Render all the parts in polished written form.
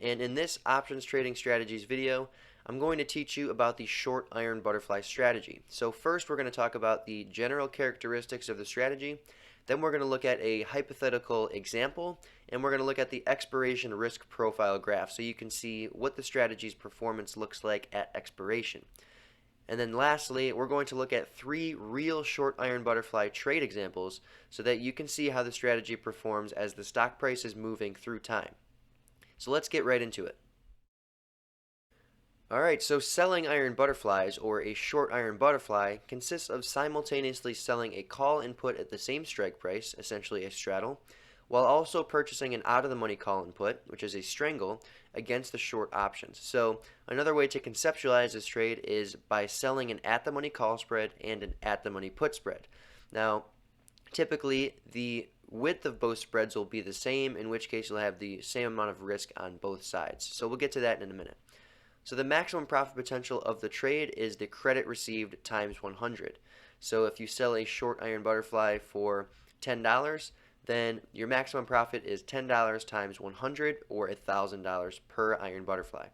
And in this options trading strategies video, I'm going to teach you about the short iron butterfly strategy. So first we're going to talk about the general characteristics of the strategy, then we're going to look at a hypothetical example, and we're going to look at the expiration risk profile graph so you can see what the strategy's performance looks like at expiration. And then lastly, we're going to look at 3 real short iron butterfly trade examples so that you can see how the strategy performs as the stock price is moving through time. So let's get right into it. Alright, so selling iron butterflies, or a short iron butterfly, consists of simultaneously selling a call and put at the same strike price, essentially a straddle, while also purchasing an out-of-the-money call and put, which is a strangle, against the short options. So another way to conceptualize this trade is by selling an at-the-money call spread and an at-the-money put spread. Now, typically, the width of both spreads will be the same, in which case you'll have the same amount of risk on both sides. So we'll get to that in a minute. So the maximum profit potential of the trade is the credit received times 100. So if you sell a short iron butterfly for $10, then your maximum profit is $10 times 100, or $1,000 per iron butterfly.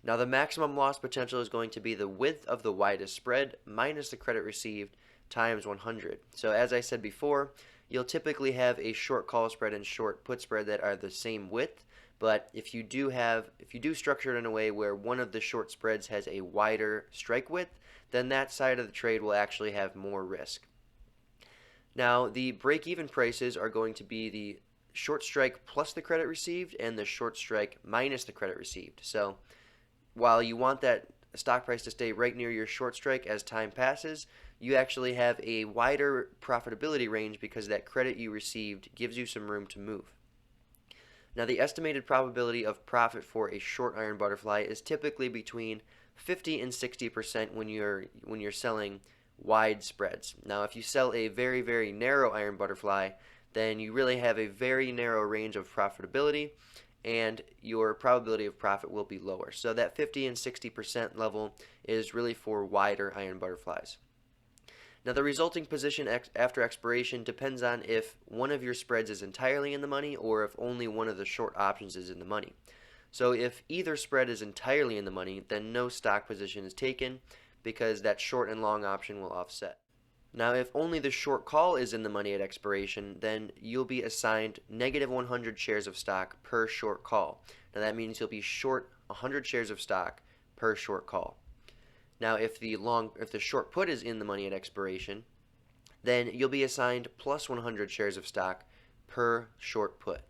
Now the maximum loss potential is going to be the width of the widest spread minus the credit received times 100. So as I said before, you'll typically have a short call spread and short put spread that are the same width, but if you do structure it in a way where one of the short spreads has a wider strike width, then that side of the trade will actually have more risk. Now the break-even prices are going to be the short strike plus the credit received and the short strike minus the credit received. So while you want that stock price to stay right near your short strike as time passes, you actually have a wider profitability range because that credit you received gives you some room to move. Now the estimated probability of profit for a short iron butterfly is typically between 50 and 60% when you're selling wide spreads. Now if you sell a very, very narrow iron butterfly, then you really have a very narrow range of profitability, and your probability of profit will be lower. So that 50 and 60% level is really for wider iron butterflies. Now the resulting position after expiration depends on if one of your spreads is entirely in the money or if only one of the short options is in the money. So if either spread is entirely in the money, then no stock position is taken because that short and long option will offset. Now if only the short call is in the money at expiration, then you'll be assigned negative 100 shares of stock per short call. Now that means you'll be short 100 shares of stock per short call. Now if the short put is in the money at expiration, then you'll be assigned plus 100 shares of stock per short put.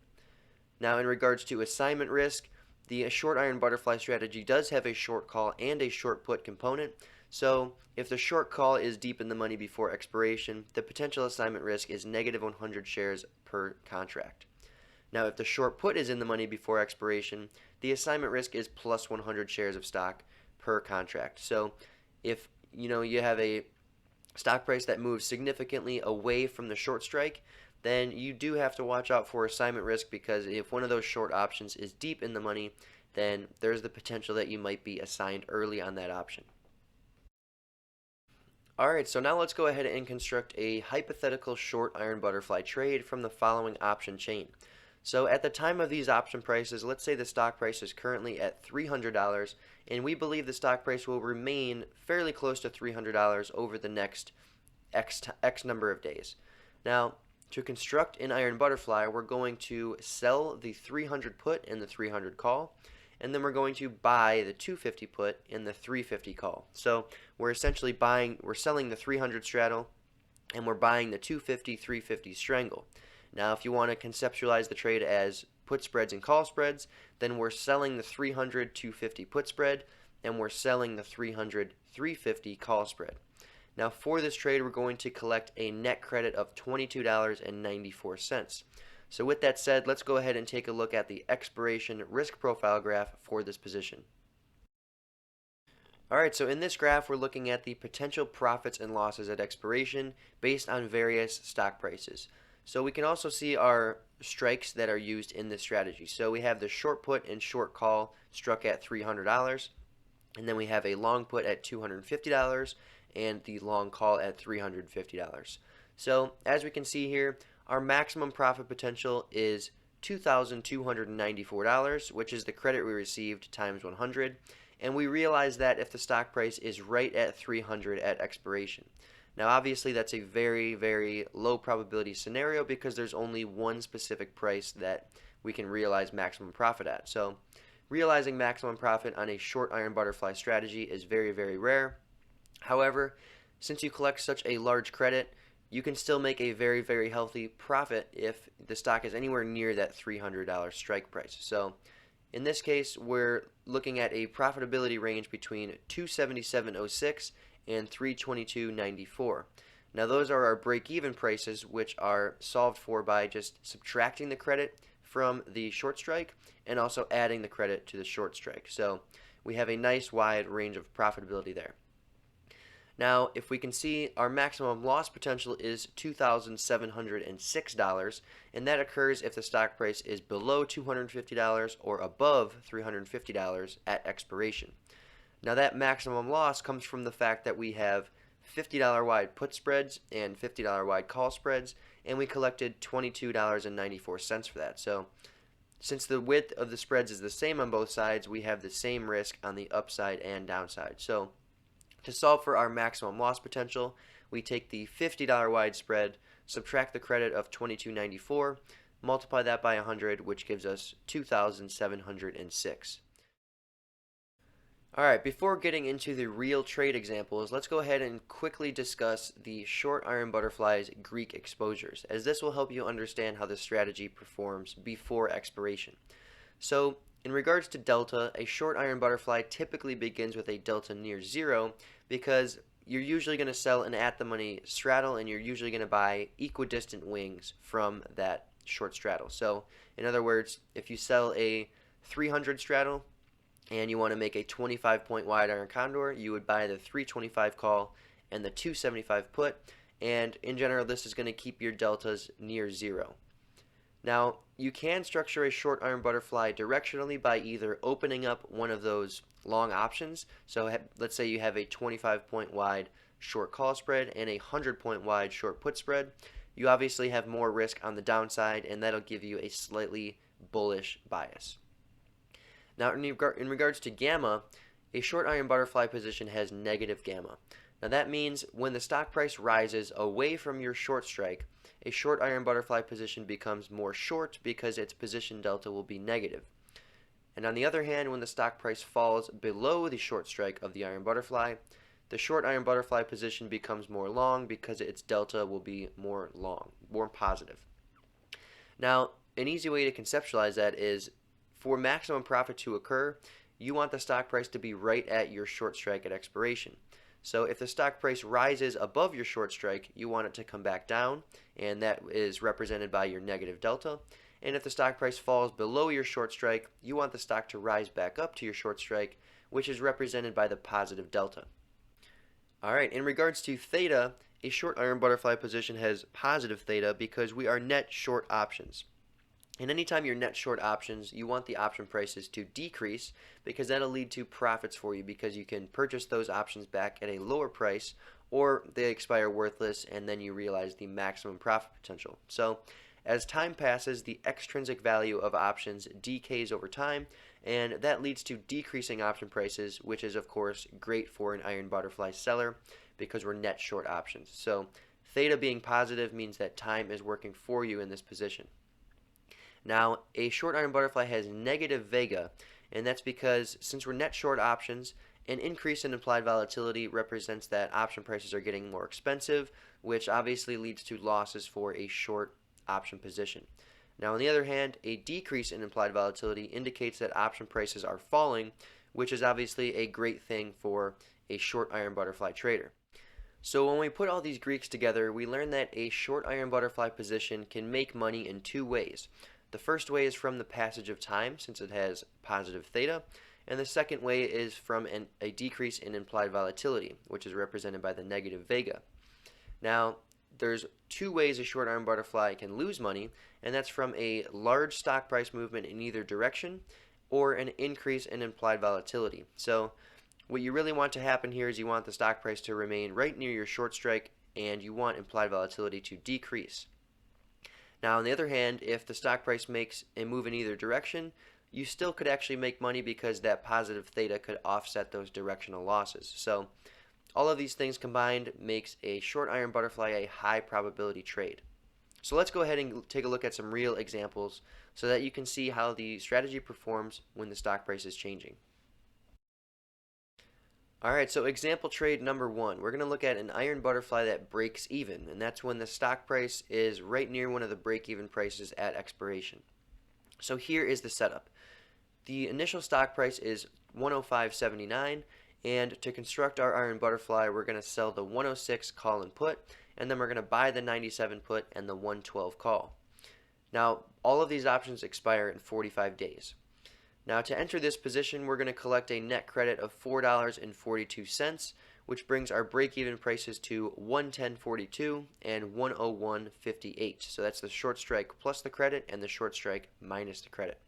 Now in regards to assignment risk, the short iron butterfly strategy does have a short call and a short put component. So if the short call is deep in the money before expiration, the potential assignment risk is negative 100 shares per contract. Now if the short put is in the money before expiration, the assignment risk is plus 100 shares of stock per contract. So if you have a stock price that moves significantly away from the short strike, then you do have to watch out for assignment risk, because if one of those short options is deep in the money, then there's the potential that you might be assigned early on that option. Alright, so now let's go ahead and construct a hypothetical short iron butterfly trade from the following option chain. So at the time of these option prices, let's say the stock price is currently at $300, and we believe the stock price will remain fairly close to $300 over the next X number of days. Now, to construct an iron butterfly, we're going to sell the 300 put and the 300 call, and then we're going to buy the 250 put and the 350 call. So we're essentially selling the 300 straddle, and we're buying the 250, 350 strangle. Now if you want to conceptualize the trade as put spreads and call spreads, then we're selling the 300 250 put spread, and we're selling the 300 350 call spread. Now for this trade, we're going to collect a net credit of $22.94. So with that said, let's go ahead and take a look at the expiration risk profile graph for this position. Alright, so in this graph we're looking at the potential profits and losses at expiration based on various stock prices. So we can also see our strikes that are used in this strategy. So we have the short put and short call struck at $300, and then we have a long put at $250 and the long call at $350. So as we can see here, our maximum profit potential is $2,294, which is the credit we received times 100, and we realize that if the stock price is right at 300 at expiration. Now obviously that's a very, very low probability scenario because there's only one specific price that we can realize maximum profit at. So realizing maximum profit on a short iron butterfly strategy is very, very rare. However, since you collect such a large credit, you can still make a very, very healthy profit if the stock is anywhere near that $300 strike price. So in this case, we're looking at a profitability range between 277.06 and 322.94. Now those are our break-even prices, which are solved for by just subtracting the credit from the short strike and also adding the credit to the short strike. So we have a nice wide range of profitability there. Now, if we can see, our maximum loss potential is $2,706, and that occurs if the stock price is below $250 or above $350 at expiration. Now, that maximum loss comes from the fact that we have $50 wide put spreads and $50 wide call spreads, and we collected $22.94 for that. So, since the width of the spreads is the same on both sides, we have the same risk on the upside and downside. So, to solve for our maximum loss potential, we take the $50 wide spread, subtract the credit of $22.94, multiply that by 100, which gives us $2,706. Alright, before getting into the real trade examples, let's go ahead and quickly discuss the short iron butterfly's Greek exposures, as this will help you understand how the strategy performs before expiration. So, in regards to delta, a short iron butterfly typically begins with a delta near zero because you're usually going to sell an at-the-money straddle and you're usually going to buy equidistant wings from that short straddle. So, in other words, if you sell a 300 straddle and you want to make a 25-point wide iron condor, you would buy the 325 call and the 275 put, and in general this is going to keep your deltas near zero. Now, you can structure a short iron butterfly directionally by either opening up one of those long options. So let's say you have a 25-point wide short call spread and a 100-point wide short put spread. You obviously have more risk on the downside, and that'll give you a slightly bullish bias. Now, in regards to gamma, a short iron butterfly position has negative gamma. Now that means when the stock price rises away from your short strike, a short iron butterfly position becomes more short because its position delta will be negative. And on the other hand, when the stock price falls below the short strike of the iron butterfly, the short iron butterfly position becomes more long because its delta will be more long, more positive. Now, an easy way to conceptualize that is for maximum profit to occur, you want the stock price to be right at your short strike at expiration. So if the stock price rises above your short strike, you want it to come back down, and that is represented by your negative delta. And if the stock price falls below your short strike, you want the stock to rise back up to your short strike, which is represented by the positive delta. Alright, in regards to theta, a short iron butterfly position has positive theta because we are net short options. And anytime you're net short options, you want the option prices to decrease because that'll lead to profits for you because you can purchase those options back at a lower price or they expire worthless and then you realize the maximum profit potential. So as time passes, the extrinsic value of options decays over time and that leads to decreasing option prices, which is of course great for an iron butterfly seller because we're net short options. So theta being positive means that time is working for you in this position. Now, a short iron butterfly has negative vega, and that's because since we're net short options, an increase in implied volatility represents that option prices are getting more expensive, which obviously leads to losses for a short option position. Now, on the other hand, a decrease in implied volatility indicates that option prices are falling, which is obviously a great thing for a short iron butterfly trader. So when we put all these Greeks together, we learn that a short iron butterfly position can make money in two ways. The first way is from the passage of time, since it has positive theta, and the second way is from a decrease in implied volatility, which is represented by the negative vega. Now, there's two ways a short iron butterfly can lose money, and that's from a large stock price movement in either direction or an increase in implied volatility. So what you really want to happen here is you want the stock price to remain right near your short strike, and you want implied volatility to decrease. Now, on the other hand, if the stock price makes a move in either direction, you still could actually make money because that positive theta could offset those directional losses. So all of these things combined makes a short iron butterfly a high probability trade. So let's go ahead and take a look at some real examples so that you can see how the strategy performs when the stock price is changing. Alright, so example trade number 1. We're going to look at an iron butterfly that breaks even, and that's when the stock price is right near one of the break-even prices at expiration. So here is the setup. The initial stock price is 105.79, and to construct our iron butterfly, we're going to sell the 106 call and put, and then we're going to buy the 97 put and the 112 call. Now, all of these options expire in 45 days. Now, to enter this position, we're going to collect a net credit of $4.42, which brings our break-even prices to 110.42 and 101.58. So that's the short strike plus the credit and the short strike minus the credit.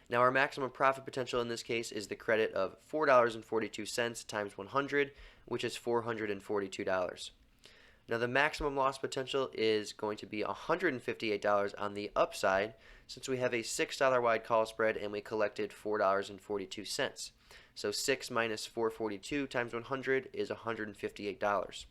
Now, our maximum profit potential in this case is the credit of $4.42 times 100, which is $442. Now, the maximum loss potential is going to be $158 on the upside since we have a $6 wide call spread and we collected $4.42. So 6 minus 442 times 100 is $158.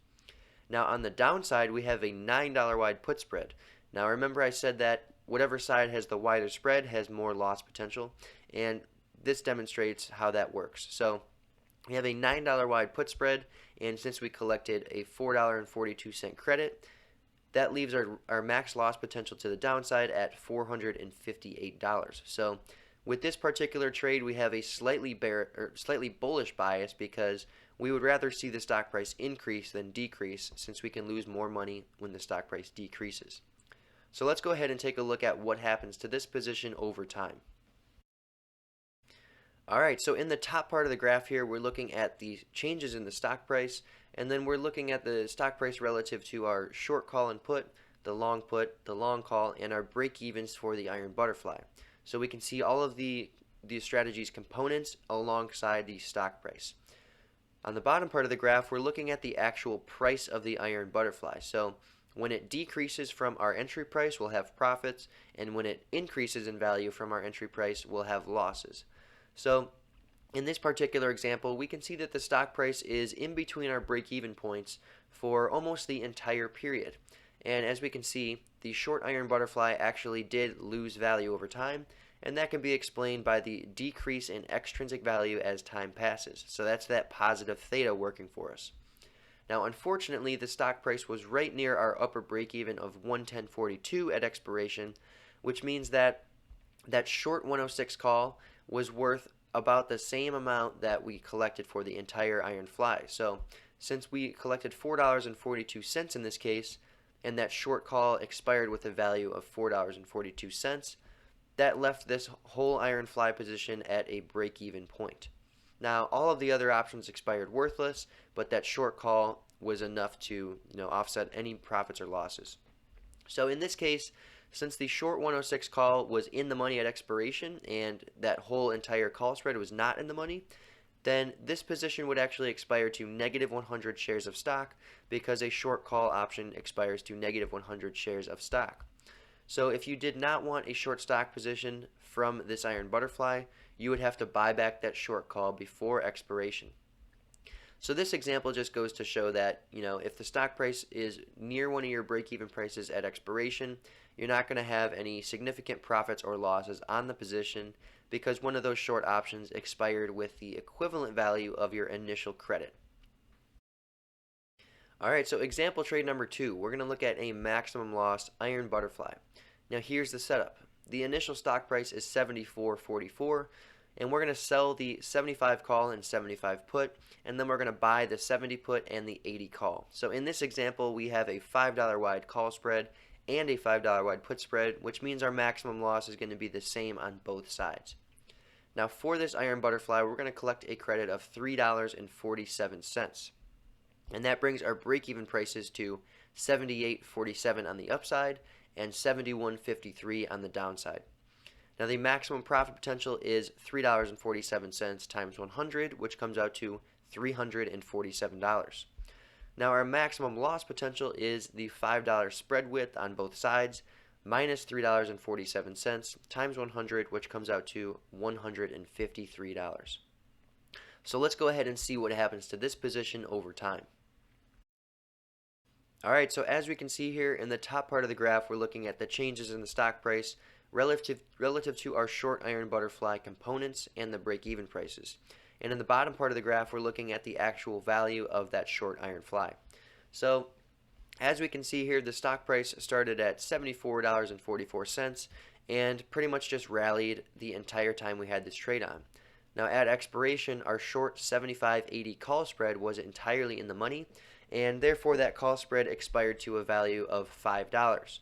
Now, on the downside, we have a $9 wide put spread. Now, remember I said that whatever side has the wider spread has more loss potential, and this demonstrates how that works. So we have a $9 wide put spread, and since we collected a $4.42 credit, that leaves our max loss potential to the downside at $458. So with this particular trade, we have a slightly bullish bias because we would rather see the stock price increase than decrease, since we can lose more money when the stock price decreases. So let's go ahead and take a look at what happens to this position over time. Alright, so in the top part of the graph here, we're looking at the changes in the stock price, and then we're looking at the stock price relative to our short call and put, the long call, and our break-evens for the iron butterfly. So we can see all of the strategy's components alongside the stock price. On the bottom part of the graph, we're looking at the actual price of the iron butterfly. So when it decreases from our entry price, we'll have profits, and when it increases in value from our entry price, we'll have losses. So in this particular example, we can see that the stock price is in between our break-even points for almost the entire period. And as we can see, the short iron butterfly actually did lose value over time, and that can be explained by the decrease in extrinsic value as time passes. So that's that positive theta working for us. Now, unfortunately, the stock price was right near our upper break-even of 110.42 at expiration, which means that that short 106 call was worth about the same amount that we collected for the entire iron fly. So since we collected $4.42 in this case, and that short call expired with a value of $4.42, that left this whole iron fly position at a break-even point. Now, all of the other options expired worthless, but that short call was enough to offset any profits or losses. So in this case, since the short 106 call was in the money at expiration and that whole entire call spread was not in the money, then this position would actually expire to negative 100 shares of stock because a short call option expires to negative 100 shares of stock. So if you did not want a short stock position from this iron butterfly, you would have to buy back that short call before expiration. So this example just goes to show that, if the stock price is near one of your break-even prices at expiration, you're not going to have any significant profits or losses on the position because one of those short options expired with the equivalent value of your initial credit. Alright, so example trade number 2, we're going to look at a maximum loss iron butterfly. Now here's the setup. The initial stock price is $74.44, and we're going to sell the 75 call and 75 put, and then we're going to buy the 70 put and the 80 call. So in this example, we have a $5 wide call spread and a $5 wide put spread, which means our maximum loss is going to be the same on both sides. Now for this iron butterfly, we're going to collect a credit of $3.47. And that brings our break-even prices to $78.47 on the upside and $71.53 on the downside. Now the maximum profit potential is $3.47 times 100, which comes out to $347. Now our maximum loss potential is the $5 spread width on both sides, minus $3.47 times 100, which comes out to $153. So let's go ahead and see what happens to this position over time. Alright, so as we can see here in the top part of the graph, we're looking at the changes in the stock price relative to our short iron butterfly components and the break-even prices. And in the bottom part of the graph, we're looking at the actual value of that short iron fly. So as we can see here, the stock price started at $74.44 and pretty much just rallied the entire time we had this trade on. Now at expiration, our short 75.80 call spread was entirely in the money, and therefore that call spread expired to a value of $5.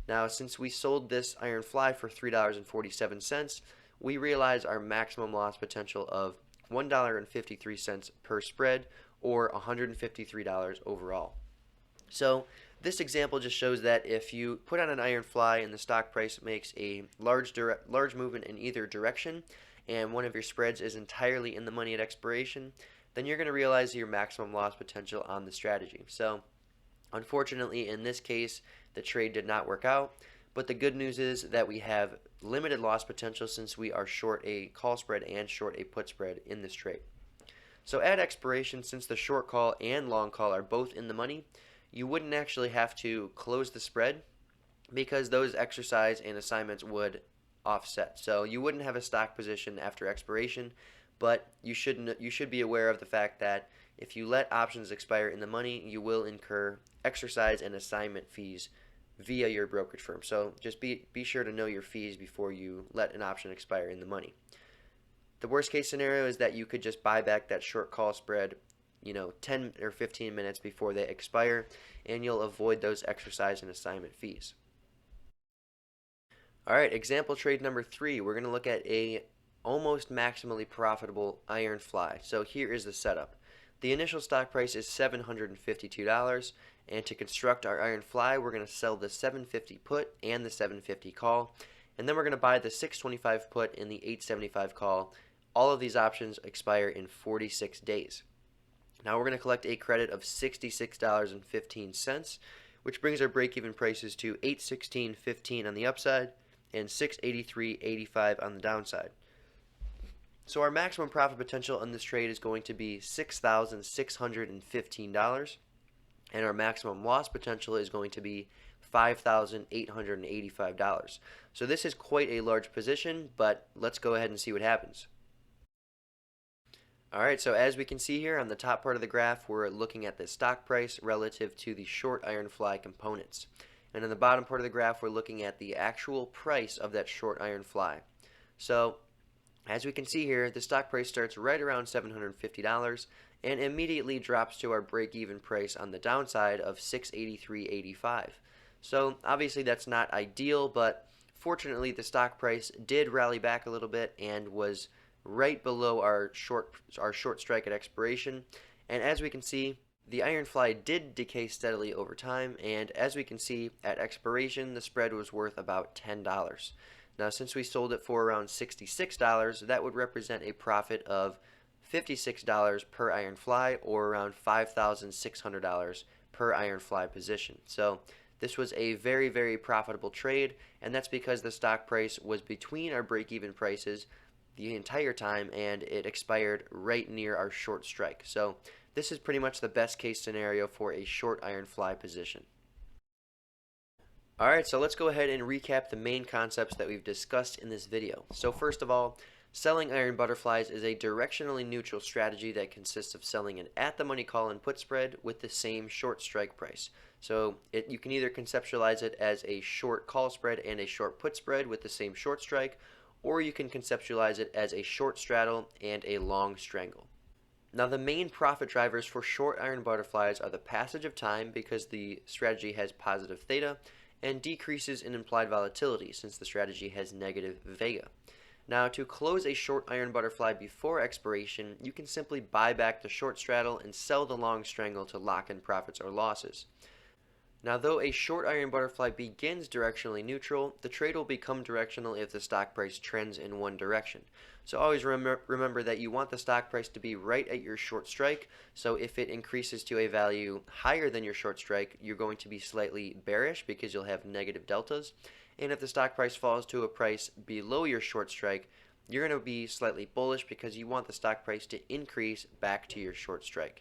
Now since we sold this iron fly for $3.47, we realize our maximum loss potential of $1.53 per spread, or $153 overall. So this example just shows that if you put on an iron fly and the stock price makes a large movement in either direction, and one of your spreads is entirely in the money at expiration, then you're going to realize your maximum loss potential on the strategy. So unfortunately in this case the trade did not work out, but the good news is that we have limited loss potential since we are short a call spread and short a put spread in this trade. So at expiration, since the short call and long call are both in the money, you wouldn't actually have to close the spread because those exercise and assignments would offset. So you wouldn't have a stock position after expiration, but you should be aware of the fact that if you let options expire in the money, you will incur exercise and assignment fees via your brokerage firm. So just be sure to know your fees before you let an option expire in the money. The worst case scenario is that you could just buy back that short call spread 10 or 15 minutes before they expire, and you'll avoid those exercise and assignment fees. Alright, example trade number 3, we're going to look at a almost maximally profitable iron fly. So here is the setup. The initial stock price is $752, and to construct our iron fly, we're going to sell the $750 put and the $750 call, and then we're going to buy the $625 put and the $875 call. All of these options expire in 46 days. Now we're going to collect a credit of $66.15, which brings our break-even prices to $816.15 on the upside and $683.85 on the downside. So our maximum profit potential on this trade is going to be $6,615, and our maximum loss potential is going to be $5,885. So this is quite a large position, but let's go ahead and see what happens. Alright, so as we can see here on the top part of the graph, we're looking at the stock price relative to the short iron fly components. And in the bottom part of the graph, we're looking at the actual price of that short iron fly. So as we can see here, the stock price starts right around $750 and immediately drops to our break-even price on the downside of $683.85. So obviously that's not ideal, but fortunately the stock price did rally back a little bit and was right below our short strike at expiration. And as we can see, the iron fly did decay steadily over time, and as we can see, at expiration the spread was worth about $10. Now since we sold it for around $66, that would represent a profit of $56 per iron fly, or around $5,600 per iron fly position. So this was a very, very profitable trade, and that's because the stock price was between our break-even prices the entire time, and it expired right near our short strike. So this is pretty much the best case scenario for a short iron fly position. Alright, so let's go ahead and recap the main concepts that we've discussed in this video. So first of all, selling iron butterflies is a directionally neutral strategy that consists of selling an at-the-money call and put spread with the same short strike price. So you can either conceptualize it as a short call spread and a short put spread with the same short strike, or you can conceptualize it as a short straddle and a long strangle. Now the main profit drivers for short iron butterflies are the passage of time, because the strategy has positive theta, and decreases in implied volatility since the strategy has negative vega. Now to close a short iron butterfly before expiration, you can simply buy back the short straddle and sell the long strangle to lock in profits or losses. Now though a short iron butterfly begins directionally neutral, the trade will become directional if the stock price trends in one direction. So always remember that you want the stock price to be right at your short strike, so if it increases to a value higher than your short strike, you're going to be slightly bearish because you'll have negative deltas. And if the stock price falls to a price below your short strike, you're going to be slightly bullish because you want the stock price to increase back to your short strike.